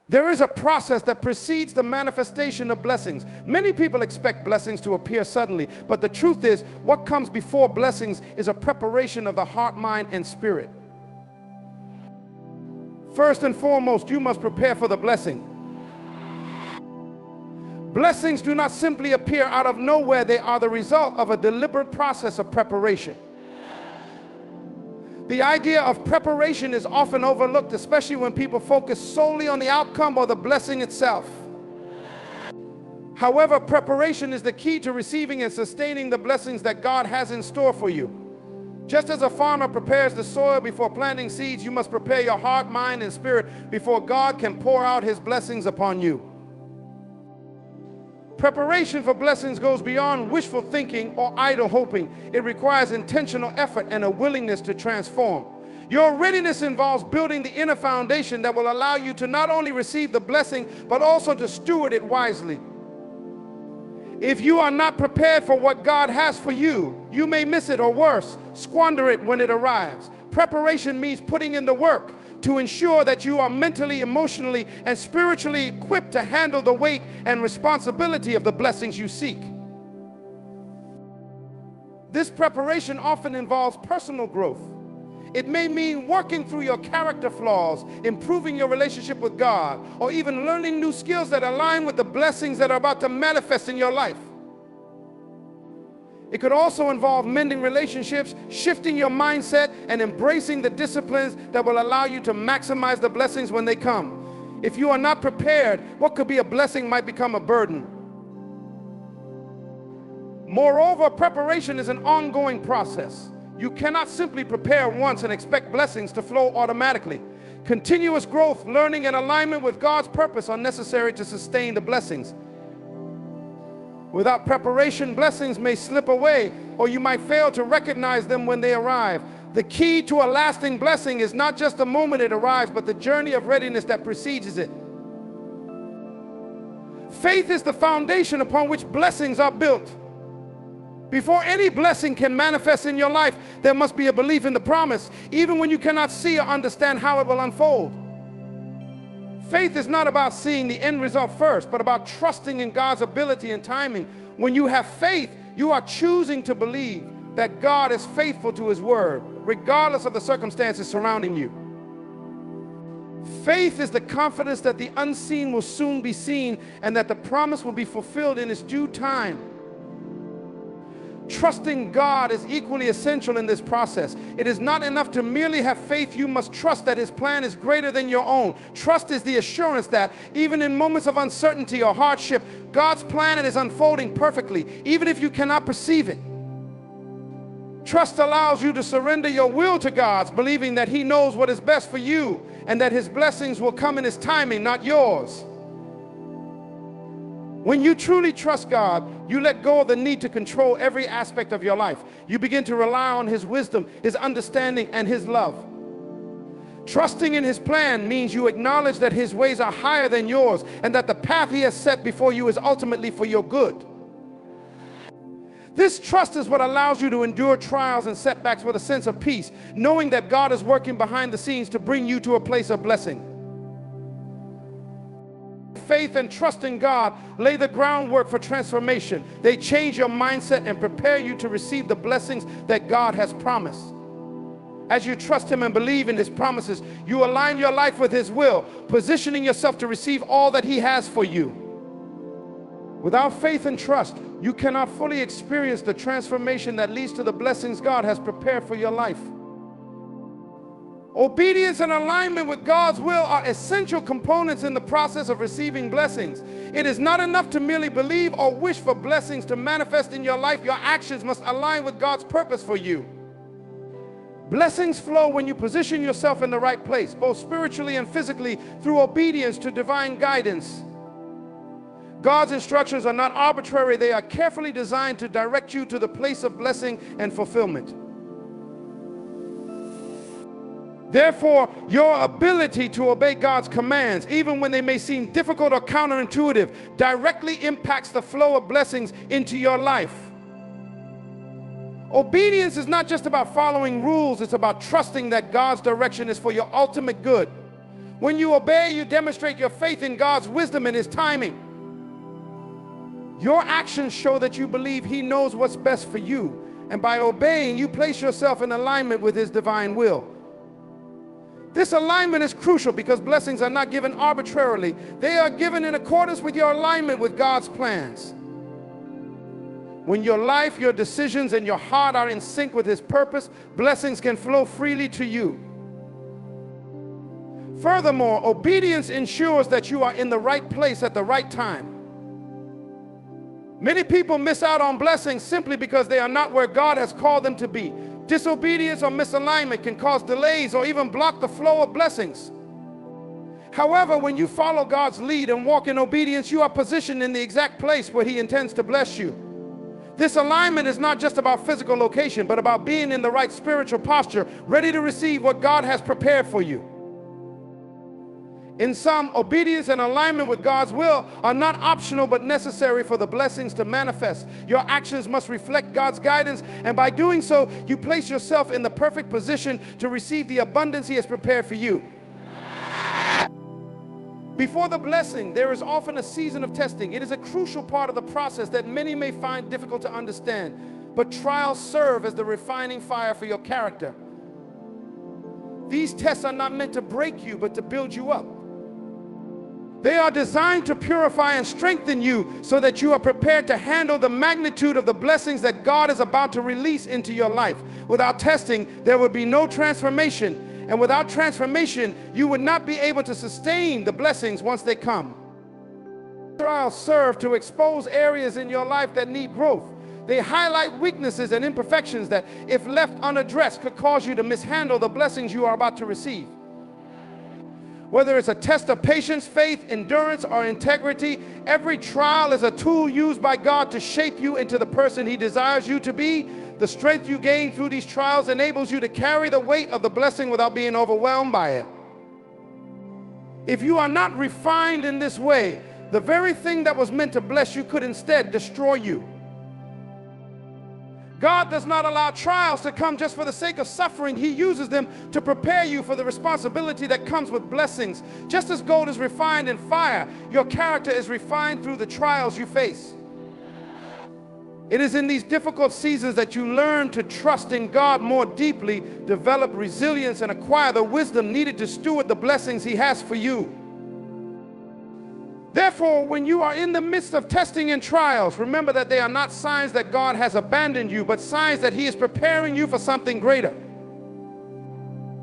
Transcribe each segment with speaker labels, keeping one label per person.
Speaker 1: There is a process that precedes the manifestation of blessings. Many people expect blessings to appear suddenly, but the truth is, what comes before blessings is a preparation of the heart, mind, and spirit. First and foremost, you must prepare for the blessing. Blessings do not simply appear out of nowhere. They are the result of a deliberate process of preparation. The idea of preparation is often overlooked, especially when people focus solely on the outcome or the blessing itself. However, preparation is the key to receiving and sustaining the blessings that God has in store for you. Just as a farmer prepares the soil before planting seeds, you must prepare your heart, mind, and spirit before God can pour out his blessings upon you. Preparation for blessings goes beyond wishful thinking or idle hoping. It requires intentional effort and a willingness to transform. Your readiness involves building the inner foundation that will allow you to not only receive the blessing, but also to steward it wisely. If you are not prepared for what God has for you, you may miss it, or worse, squander it when it arrives. Preparation means putting in the work to ensure that you are mentally, emotionally, and spiritually equipped to handle the weight and responsibility of the blessings you seek. This preparation often involves personal growth. It may mean working through your character flaws, improving your relationship with God, or even learning new skills that align with the blessings that are about to manifest in your life. It could also involve mending relationships, shifting your mindset, and embracing the disciplines that will allow you to maximize the blessings when they come. If you are not prepared, what could be a blessing might become a burden. Moreover, preparation is an ongoing process. You cannot simply prepare once and expect blessings to flow automatically. Continuous growth, learning, and alignment with God's purpose are necessary to sustain the blessings. Without preparation, blessings may slip away, or you might fail to recognize them when they arrive. The key to a lasting blessing is not just the moment it arrives, but the journey of readiness that precedes it. Faith is the foundation upon which blessings are built. Before any blessing can manifest in your life, there must be a belief in the promise, even when you cannot see or understand how it will unfold. Faith is not about seeing the end result first, but about trusting in God's ability and timing. When you have faith, you are choosing to believe that God is faithful to his word, regardless of the circumstances surrounding you. Faith is the confidence that the unseen will soon be seen and that the promise will be fulfilled in its due time. Trusting God is equally essential in this process. It is not enough to merely have faith. You must trust that his plan is greater than your own. Trust is the assurance that even in moments of uncertainty or hardship, God's plan is unfolding perfectly, even if you cannot perceive it. Trust allows you to surrender your will to God's, believing that he knows what is best for you and that his blessings will come in his timing, not yours. When you truly trust God, you let go of the need to control every aspect of your life. You begin to rely on his wisdom, his understanding, and his love. Trusting in his plan means you acknowledge that his ways are higher than yours and that the path he has set before you is ultimately for your good. This trust is what allows you to endure trials and setbacks with a sense of peace, knowing that God is working behind the scenes to bring you to a place of blessing. Faith and trust in God lay the groundwork for transformation. They change your mindset and prepare you to receive the blessings that God has promised. As you trust him and believe in his promises, you align your life with his will, positioning yourself to receive all that he has for you. Without faith and trust, you cannot fully experience the transformation that leads to the blessings God has prepared for your life. Obedience and alignment with God's will are essential components in the process of receiving blessings. It is not enough to merely believe or wish for blessings to manifest in your life. Your actions must align with God's purpose for you. Blessings flow when you position yourself in the right place, both spiritually and physically, through obedience to divine guidance. God's instructions are not arbitrary. They are carefully designed to direct you to the place of blessing and fulfillment. Therefore, your ability to obey God's commands, even when they may seem difficult or counterintuitive, directly impacts the flow of blessings into your life. Obedience is not just about following rules, it's about trusting that God's direction is for your ultimate good. When you obey, you demonstrate your faith in God's wisdom and His timing. Your actions show that you believe He knows what's best for you. And by obeying, you place yourself in alignment with His divine will. This alignment is crucial because blessings are not given arbitrarily. They are given in accordance with your alignment with God's plans. When your life, your decisions, and your heart are in sync with His purpose, blessings can flow freely to you. Furthermore, obedience ensures that you are in the right place at the right time. Many people miss out on blessings simply because they are not where God has called them to be. Disobedience or misalignment can cause delays or even block the flow of blessings. However, when you follow God's lead and walk in obedience, you are positioned in the exact place where He intends to bless you. This alignment is not just about physical location, but about being in the right spiritual posture, ready to receive what God has prepared for you. In sum, obedience and alignment with God's will are not optional but necessary for the blessings to manifest. Your actions must reflect God's guidance, and by doing so, you place yourself in the perfect position to receive the abundance He has prepared for you. Before the blessing, there is often a season of testing. It is a crucial part of the process that many may find difficult to understand, but trials serve as the refining fire for your character. These tests are not meant to break you, but to build you up. They are designed to purify and strengthen you so that you are prepared to handle the magnitude of the blessings that God is about to release into your life. Without testing, there would be no transformation. And without transformation, you would not be able to sustain the blessings once they come. Trials serve to expose areas in your life that need growth. They highlight weaknesses and imperfections that, if left unaddressed, could cause you to mishandle the blessings you are about to receive. Whether it's a test of patience, faith, endurance, or integrity, every trial is a tool used by God to shape you into the person He desires you to be. The strength you gain through these trials enables you to carry the weight of the blessing without being overwhelmed by it. If you are not refined in this way, the very thing that was meant to bless you could instead destroy you. God does not allow trials to come just for the sake of suffering. He uses them to prepare you for the responsibility that comes with blessings. Just as gold is refined in fire, your character is refined through the trials you face. It is in these difficult seasons that you learn to trust in God more deeply, develop resilience, and acquire the wisdom needed to steward the blessings He has for you. Therefore, when you are in the midst of testing and trials, remember that they are not signs that God has abandoned you, but signs that He is preparing you for something greater.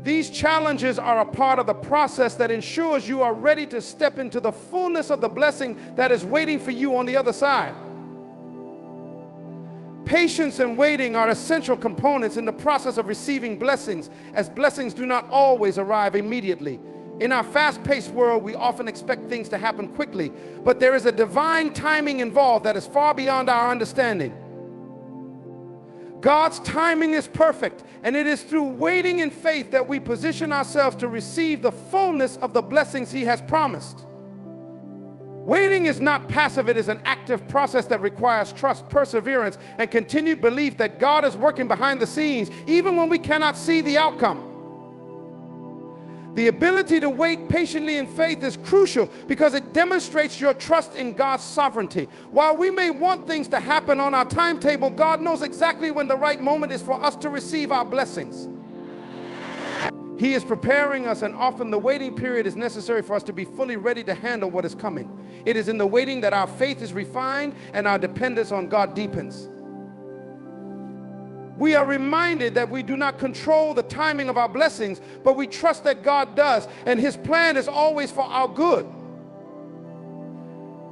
Speaker 1: These challenges are a part of the process that ensures you are ready to step into the fullness of the blessing that is waiting for you on the other side. Patience and waiting are essential components in the process of receiving blessings, as blessings do not always arrive immediately. In our fast-paced world, we often expect things to happen quickly, but there is a divine timing involved that is far beyond our understanding. God's timing is perfect, and it is through waiting in faith that we position ourselves to receive the fullness of the blessings He has promised. Waiting is not passive, it is an active process that requires trust, perseverance, and continued belief that God is working behind the scenes, even when we cannot see the outcome. The ability to wait patiently in faith is crucial because it demonstrates your trust in God's sovereignty. While we may want things to happen on our timetable, God knows exactly when the right moment is for us to receive our blessings. He is preparing us, and often the waiting period is necessary for us to be fully ready to handle what is coming. It is in the waiting that our faith is refined and our dependence on God deepens. We are reminded that we do not control the timing of our blessings, but we trust that God does, and His plan is always for our good.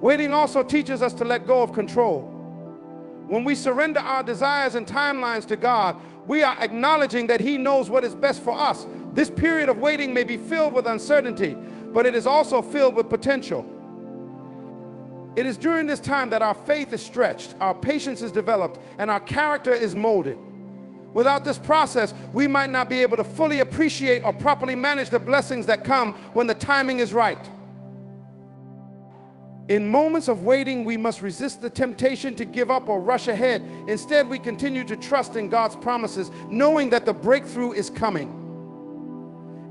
Speaker 1: Waiting also teaches us to let go of control. When we surrender our desires and timelines to God, we are acknowledging that He knows what is best for us. This period of waiting may be filled with uncertainty, but it is also filled with potential. It is during this time that our faith is stretched, our patience is developed, and our character is molded. Without this process, we might not be able to fully appreciate or properly manage the blessings that come when the timing is right. In moments of waiting, we must resist the temptation to give up or rush ahead. Instead, we continue to trust in God's promises, knowing that the breakthrough is coming.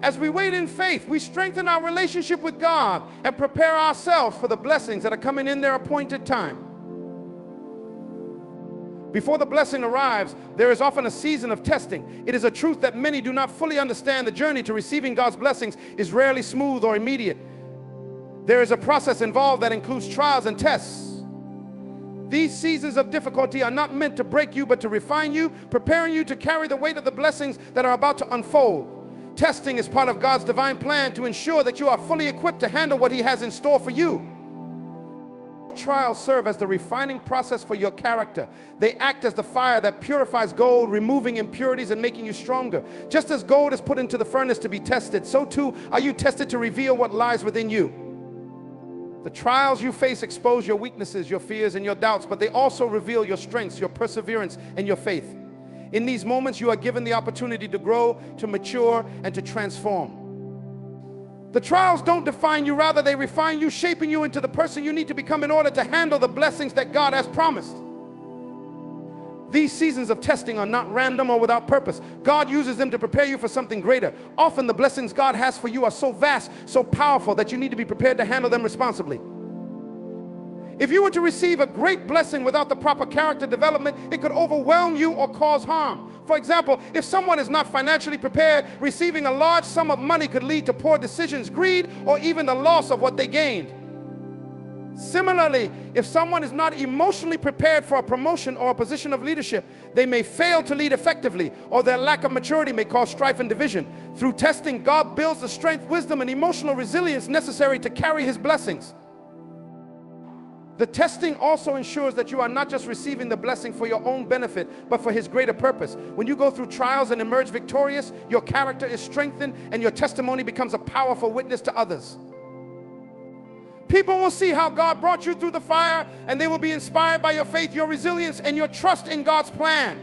Speaker 1: As we wait in faith, we strengthen our relationship with God and prepare ourselves for the blessings that are coming in their appointed time. Before the blessing arrives, there is often a season of testing. It is a truth that many do not fully understand. The journey to receiving God's blessings is rarely smooth or immediate. There is a process involved that includes trials and tests. These seasons of difficulty are not meant to break you, but to refine you, preparing you to carry the weight of the blessings that are about to unfold. Testing is part of God's divine plan to ensure that you are fully equipped to handle what He has in store for you. Trials serve as the refining process for your character. They act as the fire that purifies gold, removing impurities and making you stronger. Just as gold is put into the furnace to be tested, so too are you tested to reveal what lies within you. The trials you face expose your weaknesses, your fears, and your doubts, but they also reveal your strengths, your perseverance, and your faith. In these moments, you are given the opportunity to grow, to mature, and to transform. The trials don't define you, rather they refine you, shaping you into the person you need to become in order to handle the blessings that God has promised. These seasons of testing are not random or without purpose. God uses them to prepare you for something greater. Often the blessings God has for you are so vast, so powerful, that you need to be prepared to handle them responsibly. If you were to receive a great blessing without the proper character development, it could overwhelm you or cause harm. For example, if someone is not financially prepared, receiving a large sum of money could lead to poor decisions, greed, or even the loss of what they gained. Similarly, if someone is not emotionally prepared for a promotion or a position of leadership, they may fail to lead effectively, or their lack of maturity may cause strife and division. Through testing, God builds the strength, wisdom, and emotional resilience necessary to carry His blessings. The testing also ensures that you are not just receiving the blessing for your own benefit, but for His greater purpose. When you go through trials and emerge victorious, your character is strengthened and your testimony becomes a powerful witness to others. People will see how God brought you through the fire, and they will be inspired by your faith, your resilience, and your trust in God's plan.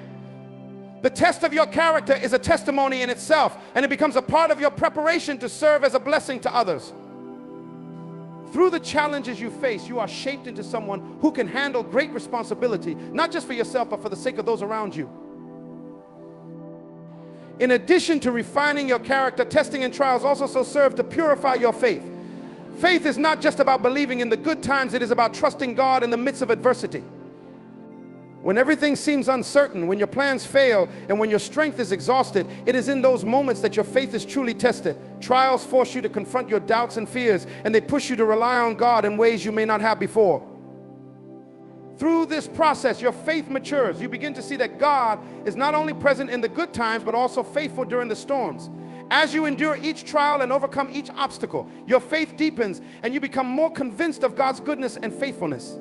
Speaker 1: The test of your character is a testimony in itself, and it becomes a part of your preparation to serve as a blessing to others. Through the challenges you face, you are shaped into someone who can handle great responsibility, not just for yourself, but for the sake of those around you. In addition to refining your character, testing and trials also serve to purify your faith. Faith is not just about believing in the good times, it is about trusting God in the midst of adversity. When everything seems uncertain, when your plans fail, and when your strength is exhausted, it is in those moments that your faith is truly tested. Trials force you to confront your doubts and fears, and they push you to rely on God in ways you may not have before. Through this process, your faith matures. You begin to see that God is not only present in the good times, but also faithful during the storms. As you endure each trial and overcome each obstacle, your faith deepens, and you become more convinced of God's goodness and faithfulness.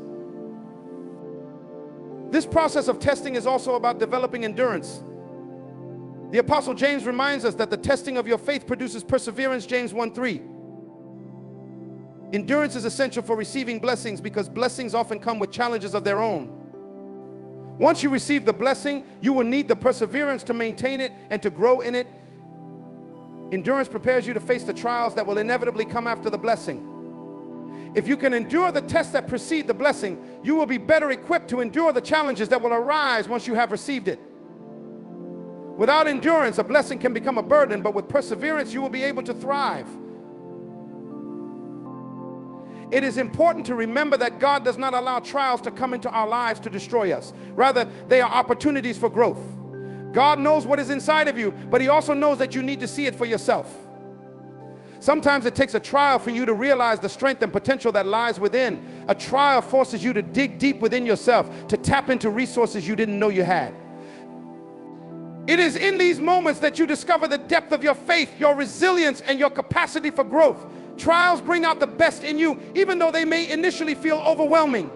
Speaker 1: This process of testing is also about developing endurance. The Apostle James reminds us that the testing of your faith produces perseverance, James 1:3. Endurance is essential for receiving blessings because blessings often come with challenges of their own. Once you receive the blessing, you will need the perseverance to maintain it and to grow in it. Endurance prepares you to face the trials that will inevitably come after the blessing. If you can endure the tests that precede the blessing, you will be better equipped to endure the challenges that will arise once you have received it. Without endurance, a blessing can become a burden, but with perseverance, you will be able to thrive. It is important to remember that God does not allow trials to come into our lives to destroy us. Rather, they are opportunities for growth. God knows what is inside of you, but He also knows that you need to see it for yourself. Sometimes it takes a trial for you to realize the strength and potential that lies within. A trial forces you to dig deep within yourself, to tap into resources you didn't know you had. It is in these moments that you discover the depth of your faith, your resilience, and your capacity for growth. Trials bring out the best in you, even though they may initially feel overwhelming.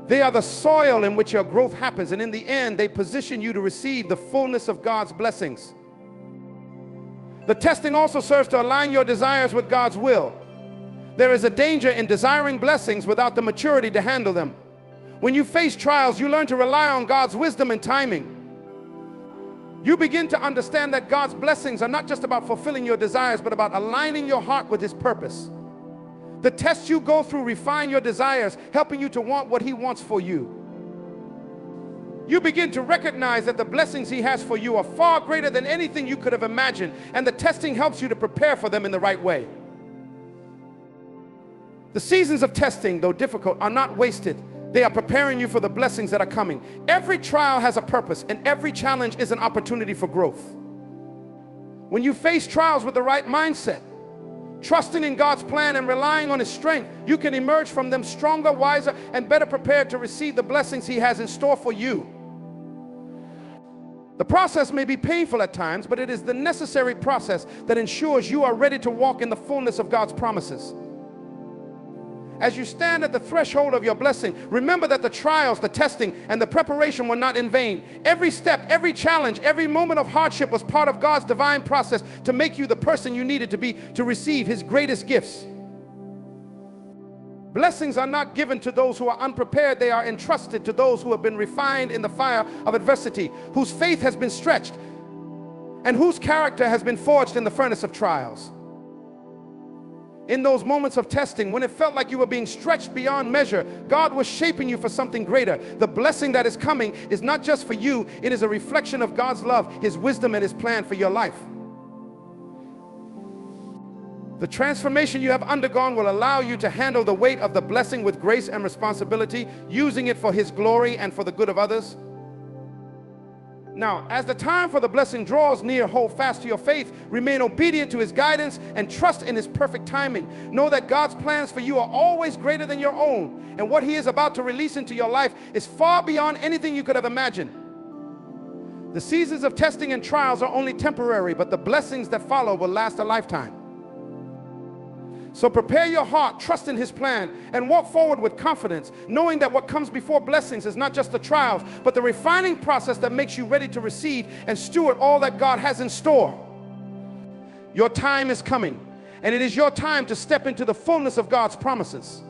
Speaker 1: They are the soil in which your growth happens, and in the end, they position you to receive the fullness of God's blessings. The testing also serves to align your desires with God's will. There is a danger in desiring blessings without the maturity to handle them. When you face trials, you learn to rely on God's wisdom and timing. You begin to understand that God's blessings are not just about fulfilling your desires, but about aligning your heart with His purpose. The tests you go through refine your desires, helping you to want what He wants for you. you begin to recognize that the blessings he has for you are far greater than anything you could have imagined, and the testing helps you to prepare for them in the right way. The seasons of testing, though difficult, are not wasted. They are preparing you for the blessings that are coming. Every trial has a purpose, and every challenge is an opportunity for growth. When you face trials with the right mindset, trusting in God's plan and relying on his strength, you can emerge from them stronger, wiser, and better prepared to receive the blessings he has in store for you. The process may be painful at times, but it is the necessary process that ensures you are ready to walk in the fullness of God's promises. As you stand at the threshold of your blessing, remember that the trials, the testing, and the preparation were not in vain. Every step, every challenge, every moment of hardship was part of God's divine process to make you the person you needed to be to receive his greatest gifts. Blessings are not given to those who are unprepared. They are entrusted to those who have been refined in the fire of adversity, whose faith has been stretched, and whose character has been forged in the furnace of trials. In those moments of testing, when it felt like you were being stretched beyond measure, God was shaping you for something greater. The blessing that is coming is not just for you, it is a reflection of God's love, his wisdom, and his plan for your life. The transformation you have undergone will allow you to handle the weight of the blessing with grace and responsibility, using it for his glory and for the good of others. Now, as the time for the blessing draws near, hold fast to your faith, remain obedient to his guidance, and trust in his perfect timing. Know that God's plans for you are always greater than your own, and what he is about to release into your life is far beyond anything you could have imagined. The seasons of testing and trials are only temporary, but the blessings that follow will last a lifetime. So prepare your heart, trust in his plan, and walk forward with confidence, knowing that what comes before blessings is not just the trials, but the refining process that makes you ready to receive and steward all that God has in store. Your time is coming, and it is your time to step into the fullness of God's promises.